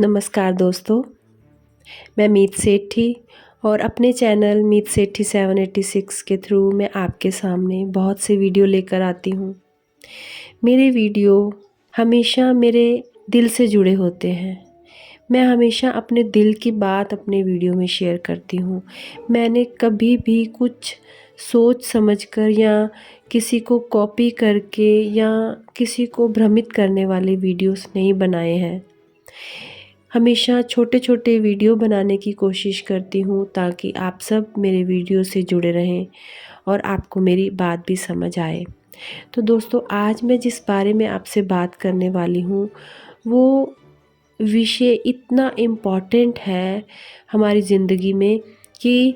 नमस्कार दोस्तों, मैं मीत सेठी और अपने चैनल मीत सेठी 786 के थ्रू मैं आपके सामने बहुत से वीडियो लेकर आती हूँ। मेरे वीडियो हमेशा मेरे दिल से जुड़े होते हैं। मैं हमेशा अपने दिल की बात अपने वीडियो में शेयर करती हूँ। मैंने कभी भी कुछ सोच समझकर या किसी को कॉपी करके या किसी को भ्रमित करने वाले वीडियोस नहीं बनाए हैं। हमेशा छोटे-छोटे वीडियो बनाने की कोशिश करती हूँ ताकि आप सब मेरे वीडियो से जुड़े रहें और आपको मेरी बात भी समझ आए। तो दोस्तों, आज मैं जिस बारे में आपसे बात करने वाली हूँ, वो विषय इतना इम्पोर्टेंट है हमारी ज़िंदगी में कि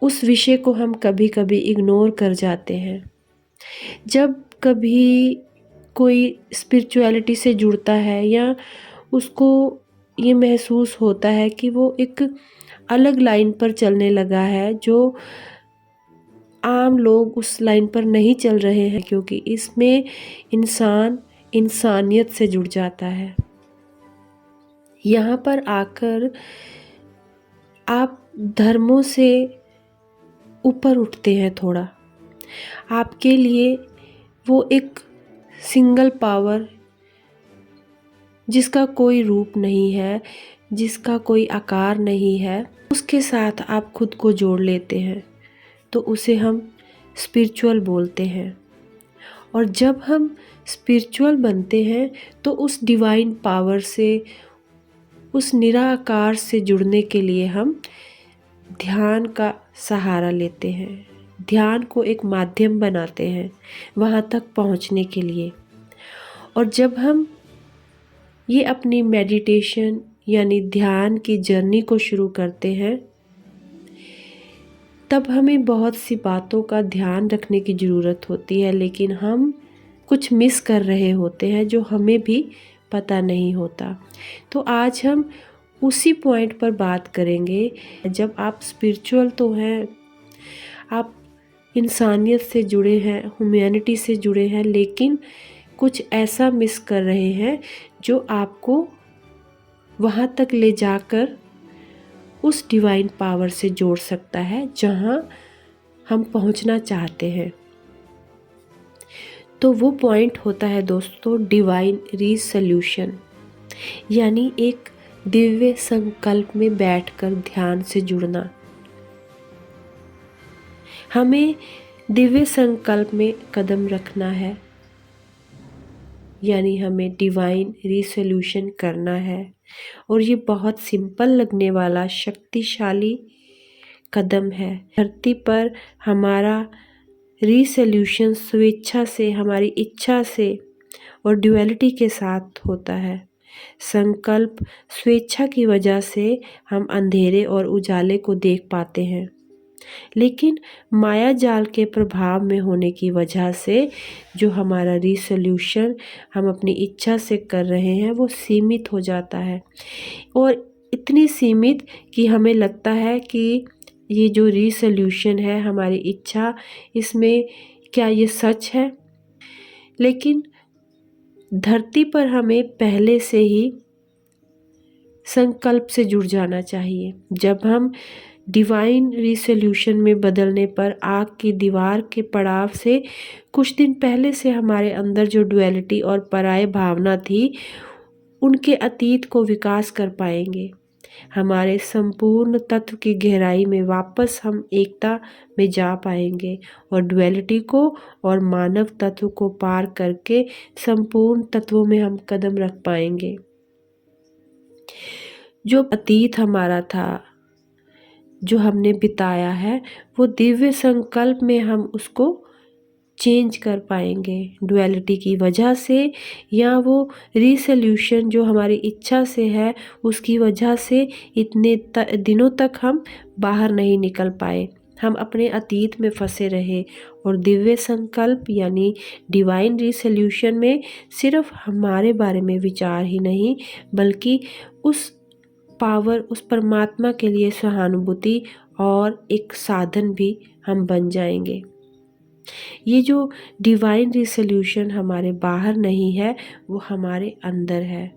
उस विषय को हम कभी-कभी इग्नोर कर जाते हैं। जब कभी कोई स्पिरिचुअलिटी से जुड़ता है या उसको ये महसूस होता है कि वो एक अलग लाइन पर चलने लगा है, जो आम लोग उस लाइन पर नहीं चल रहे हैं, क्योंकि इसमें इंसान इंसानियत से जुड़ जाता है। यहाँ पर आकर आप धर्मों से ऊपर उठते हैं थोड़ा। आपके लिए वो एक सिंगल पावर, जिसका कोई रूप नहीं है, जिसका कोई आकार नहीं है, उसके साथ आप खुद को जोड़ लेते हैं, तो उसे हम स्पिरिचुअल बोलते हैं। और जब हम स्पिरिचुअल बनते हैं तो उस डिवाइन पावर से, उस निराकार से जुड़ने के लिए हम ध्यान का सहारा लेते हैं। ध्यान को एक माध्यम बनाते हैं वहाँ तक पहुँचने के लिए। और जब हम ये अपनी मेडिटेशन यानी ध्यान की जर्नी को शुरू करते हैं, तब हमें बहुत सी बातों का ध्यान रखने की ज़रूरत होती है, लेकिन हम कुछ मिस कर रहे होते हैं जो हमें भी पता नहीं होता। तो आज हम उसी पॉइंट पर बात करेंगे। जब आप स्पिरिचुअल तो हैं, आप इंसानियत से जुड़े हैं, ह्यूमैनिटी से जुड़े हैं, लेकिन कुछ ऐसा मिस कर रहे हैं जो आपको वहाँ तक ले जाकर उस डिवाइन पावर से जोड़ सकता है जहाँ हम पहुँचना चाहते हैं। तो वो पॉइंट होता है दोस्तों डिवाइन रिसोल्यूशन, यानी एक दिव्य संकल्प में बैठकर ध्यान से जुड़ना। हमें दिव्य संकल्प में कदम रखना है, यानी हमें डिवाइन रिसोल्यूशन करना है। और ये बहुत सिंपल लगने वाला शक्तिशाली कदम है। धरती पर हमारा रिसोल्यूशन स्वेच्छा से, हमारी इच्छा से और ड्युअलिटी के साथ होता है। संकल्प स्वेच्छा की वजह से हम अंधेरे और उजाले को देख पाते हैं, लेकिन माया जाल के प्रभाव में होने की वजह से जो हमारा रिसोल्यूशन हम अपनी इच्छा से कर रहे हैं वो सीमित हो जाता है। और इतनी सीमित कि हमें लगता है कि ये जो रिसोल्यूशन है, हमारी इच्छा, इसमें क्या ये सच है? लेकिन धरती पर हमें पहले से ही संकल्प से जुड़ जाना चाहिए। जब हम डिवाइन रिसोल्यूशन में बदलने पर आग की दीवार के पड़ाव से कुछ दिन पहले से हमारे अंदर जो डुअलिटी और पराय भावना थी, उनके अतीत को विकास कर पाएंगे। हमारे संपूर्ण तत्व की गहराई में वापस हम एकता में जा पाएंगे और डुअलिटी को और मानव तत्व को पार करके संपूर्ण तत्वों में हम कदम रख पाएंगे। जो अतीत हमारा था, जो हमने बिताया है, वो दिव्य संकल्प में हम उसको चेंज कर पाएंगे डुअलिटी की वजह से, या वो रिसोल्यूशन जो हमारी इच्छा से है उसकी वजह से इतने दिनों तक हम बाहर नहीं निकल पाए। हम अपने अतीत में फंसे रहे और दिव्य संकल्प यानी डिवाइन रिसोल्यूशन में सिर्फ हमारे बारे में विचार ही नहीं, बल्कि उस पावर, उस परमात्मा के लिए सहानुभूति और एक साधन भी हम बन जाएंगे। ये जो डिवाइन रिसोल्यूशन हमारे बाहर नहीं है, वो हमारे अंदर है।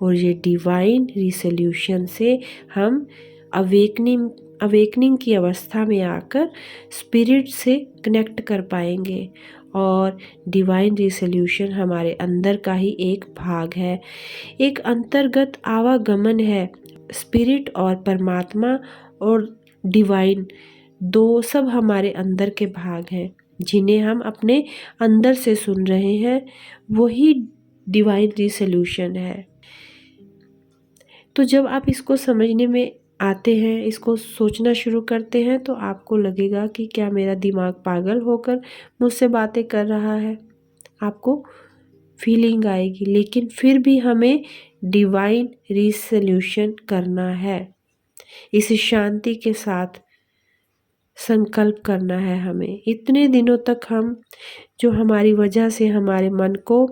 और ये डिवाइन रिसोल्यूशन से हम अवेकनिंग की अवस्था में आकर स्पिरिट से कनेक्ट कर पाएंगे। और डिवाइन रिसोल्यूशन हमारे अंदर का ही एक भाग है, एक अंतर्गत आवागमन है। स्पिरिट और परमात्मा और डिवाइन दो सब हमारे अंदर के भाग हैं, जिन्हें हम अपने अंदर से सुन रहे हैं, वही डिवाइन रिसोल्यूशन है। तो जब आप इसको समझने में आते हैं, इसको सोचना शुरू करते हैं, तो आपको लगेगा कि क्या मेरा दिमाग पागल होकर मुझसे बातें कर रहा है, आपको फीलिंग आएगी। लेकिन फिर भी हमें डिवाइन रिसोल्यूशन करना है, इस शांति के साथ संकल्प करना है हमें। इतने दिनों तक हम जो हमारी वजह से हमारे मन को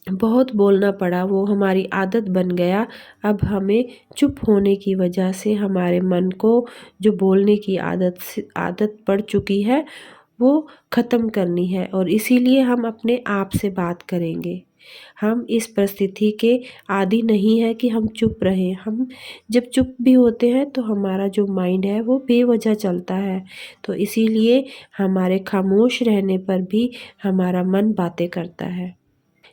बहुत बोलना पड़ा, वो हमारी आदत बन गया। अब हमें चुप होने की वजह से हमारे मन को जो बोलने की आदत पड़ चुकी है, वो ख़त्म करनी है। और इसीलिए हम अपने आप से बात करेंगे। हम इस परिस्थिति के आदी नहीं है कि हम चुप रहें। हम जब चुप भी होते हैं तो हमारा जो माइंड है वो बेवजह चलता है। तो इसीलिए हमारे खामोश रहने पर भी हमारा मन बातें करता है।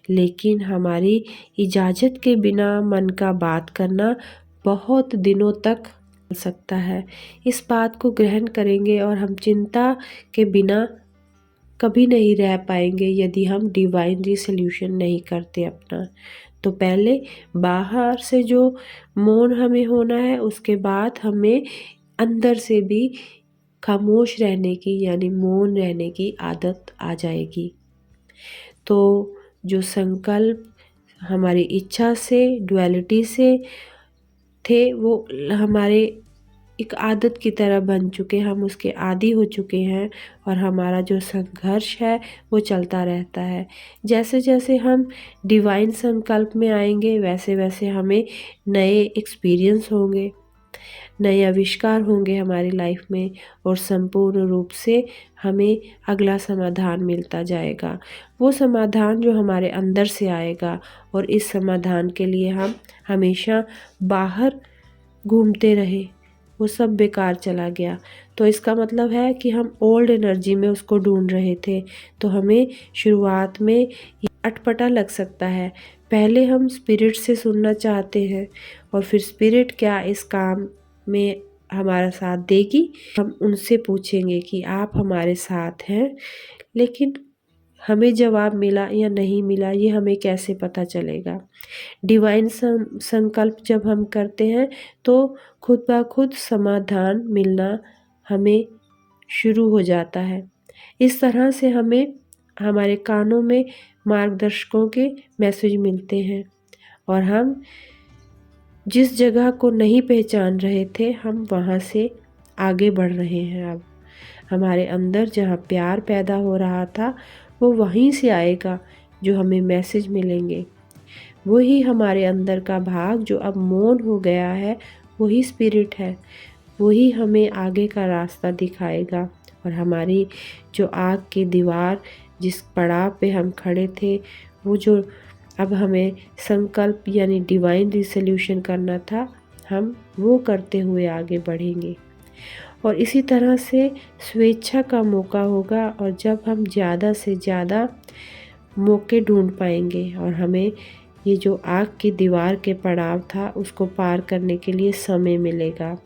लेकिन हमारी इजाज़त के बिना मन का बात करना बहुत दिनों तक चल सकता है। इस बात को ग्रहण करेंगे और हम चिंता के बिना कभी नहीं रह पाएंगे यदि हम डिवाइन रिसोल्यूशन नहीं करते अपना। तो पहले बाहर से जो मौन हमें होना है, उसके बाद हमें अंदर से भी खामोश रहने की यानी मौन रहने की आदत आ जाएगी। तो जो संकल्प हमारी इच्छा से, डुअलिटी से थे, वो हमारे एक आदत की तरह बन चुके, हम उसके आदी हो चुके हैं। और हमारा जो संघर्ष है वो चलता रहता है। जैसे जैसे हम डिवाइन संकल्प में आएंगे, वैसे वैसे हमें नए एक्सपीरियंस होंगे, नए आविष्कार होंगे हमारी लाइफ में, और संपूर्ण रूप से हमें अगला समाधान मिलता जाएगा। वो समाधान जो हमारे अंदर से आएगा, और इस समाधान के लिए हम हमेशा बाहर घूमते रहे, वो सब बेकार चला गया। तो इसका मतलब है कि हम ओल्ड एनर्जी में उसको ढूंढ रहे थे। तो हमें शुरुआत में ये अटपटा लग सकता है। पहले हम स्पिरिट से सुनना चाहते हैं, और फिर स्पिरिट क्या इस काम में हमारा साथ देगी, हम उनसे पूछेंगे कि आप हमारे साथ हैं। लेकिन हमें जवाब मिला या नहीं मिला, ये हमें कैसे पता चलेगा। डिवाइन संकल्प जब हम करते हैं तो खुद ब खुद समाधान मिलना हमें शुरू हो जाता है। इस तरह से हमें हमारे कानों में मार्गदर्शकों के मैसेज मिलते हैं, और हम जिस जगह को नहीं पहचान रहे थे, हम वहाँ से आगे बढ़ रहे हैं। अब हमारे अंदर जहाँ प्यार पैदा हो रहा था, वो वहीं से आएगा जो हमें मैसेज मिलेंगे। वही हमारे अंदर का भाग जो अब मौन हो गया है, वही स्पिरिट है, वही हमें आगे का रास्ता दिखाएगा। और हमारी जो आग की दीवार, जिस पड़ाव पे हम खड़े थे, वो जो अब हमें संकल्प यानी डिवाइन रिसोल्यूशन करना था, हम वो करते हुए आगे बढ़ेंगे। और इसी तरह से स्वेच्छा का मौका होगा, और जब हम ज़्यादा से ज़्यादा मौके ढूंढ पाएंगे, और हमें ये जो आग की दीवार के पड़ाव था उसको पार करने के लिए समय मिलेगा,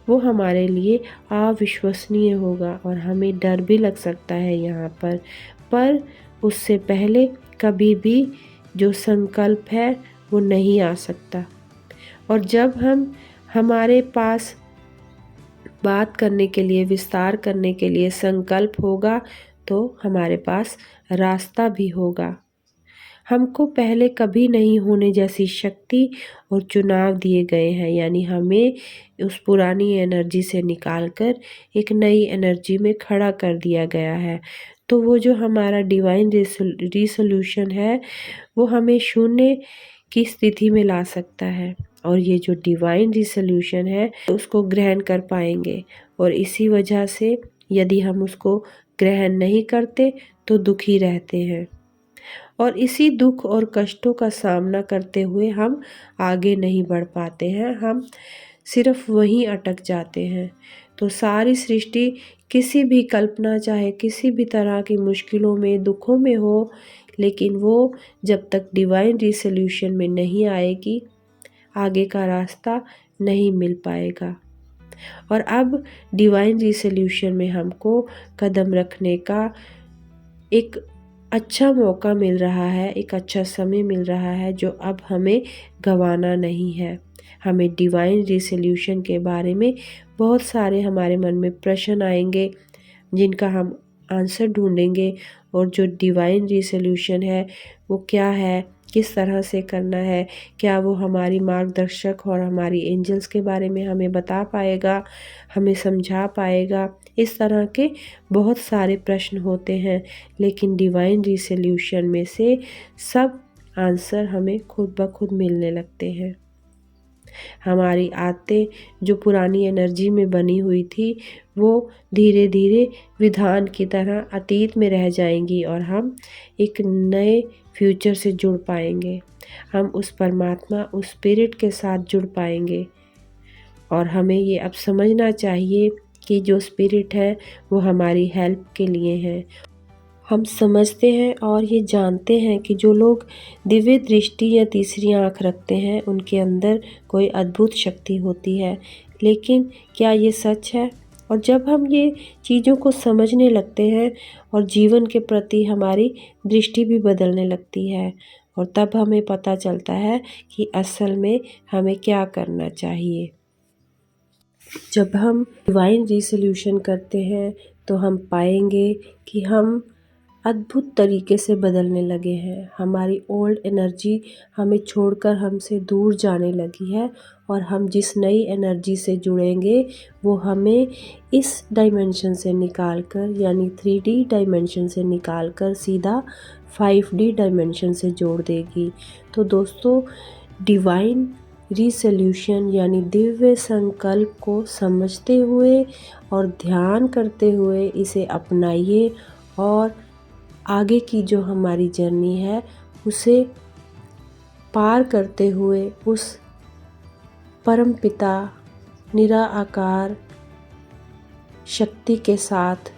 वो हमारे लिए अविश्वसनीय होगा। और हमें डर भी लग सकता है यहाँ पर उससे पहले कभी भी जो संकल्प है वो नहीं आ सकता। और जब हमारे पास बात करने के लिए, विस्तार करने के लिए संकल्प होगा, तो हमारे पास रास्ता भी होगा। हमको पहले कभी नहीं होने जैसी शक्ति और चुनाव दिए गए हैं, यानी हमें उस पुरानी एनर्जी से निकालकर एक नई एनर्जी में खड़ा कर दिया गया है। तो वो जो हमारा डिवाइन रिसोल्यूशन है, वो हमें शून्य की स्थिति में ला सकता है। और ये जो डिवाइन रिसोल्यूशन है, उसको ग्रहण कर पाएंगे। और इसी वजह से यदि हम उसको ग्रहण नहीं करते तो दुखी रहते हैं। और इसी दुख और कष्टों का सामना करते हुए हम आगे नहीं बढ़ पाते हैं, हम सिर्फ वहीं अटक जाते हैं। तो सारी सृष्टि किसी भी कल्पना चाहे किसी भी तरह की मुश्किलों में, दुखों में हो, लेकिन वो जब तक डिवाइन रिसोल्यूशन में नहीं आएगी, आगे का रास्ता नहीं मिल पाएगा। और अब डिवाइन रिसोल्यूशन में हमको कदम रखने का एक अच्छा मौका मिल रहा है, एक अच्छा समय मिल रहा है जो अब हमें गंवाना नहीं है। हमें डिवाइन रिसोल्यूशन के बारे में बहुत सारे हमारे मन में प्रश्न आएंगे जिनका हम आंसर ढूंढेंगे, और जो डिवाइन रिसोल्यूशन है वो क्या है, किस तरह से करना है, क्या वो हमारी मार्गदर्शक और हमारी एंजल्स के बारे में हमें बता पाएगा, हमें समझा पाएगा। इस तरह के बहुत सारे प्रश्न होते हैं, लेकिन डिवाइन रिसोल्यूशन में से सब आंसर हमें खुद ब खुद मिलने लगते हैं। हमारी आदतें जो पुरानी एनर्जी में बनी हुई थी वो धीरे धीरे विधान की तरह अतीत में रह जाएंगी और हम एक नए फ्यूचर से जुड़ पाएंगे। हम उस परमात्मा, उस स्पिरिट के साथ जुड़ पाएंगे। और हमें ये अब समझना चाहिए कि जो स्पिरिट है वो हमारी हेल्प के लिए है। हम समझते हैं और ये जानते हैं कि जो लोग दिव्य दृष्टि या तीसरी आँख रखते हैं उनके अंदर कोई अद्भुत शक्ति होती है। लेकिन क्या ये सच है? और जब हम ये चीज़ों को समझने लगते हैं और जीवन के प्रति हमारी दृष्टि भी बदलने लगती है, और तब हमें पता चलता है कि असल में हमें क्या करना चाहिए। जब हम डिवाइन रिसोल्यूशन करते हैं तो हम पाएंगे कि हम अद्भुत तरीके से बदलने लगे हैं। हमारी ओल्ड एनर्जी हमें छोड़कर हमसे दूर जाने लगी है, और हम जिस नई एनर्जी से जुड़ेंगे वो हमें इस डायमेंशन से निकालकर, यानी 3D डायमेंशन से निकालकर सीधा 5D डायमेंशन से जोड़ देगी। तो दोस्तों, डिवाइन रिसोल्यूशन यानी दिव्य संकल्प को समझते हुए और ध्यान करते हुए इसे अपनाइए, और आगे की जो हमारी जर्नी है उसे पार करते हुए उस परमपिता निराकार शक्ति के साथ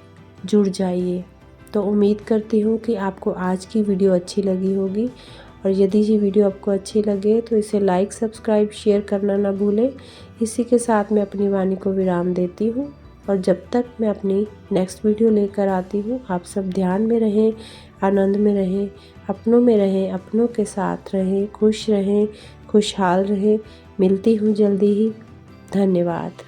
जुड़ जाइए। तो उम्मीद करती हूँ कि आपको आज की वीडियो अच्छी लगी होगी, और यदि ये वीडियो आपको अच्छी लगे तो इसे लाइक, सब्सक्राइब, शेयर करना ना भूलें। इसी के साथ मैं अपनी वाणी को विराम देती हूँ, और जब तक मैं अपनी नेक्स्ट वीडियो लेकर आती हूँ, आप सब ध्यान में रहें, आनंद में रहें, अपनों में रहें, अपनों के साथ रहें, खुश रहें, खुशहाल रहें। मिलती हूँ जल्दी ही। धन्यवाद।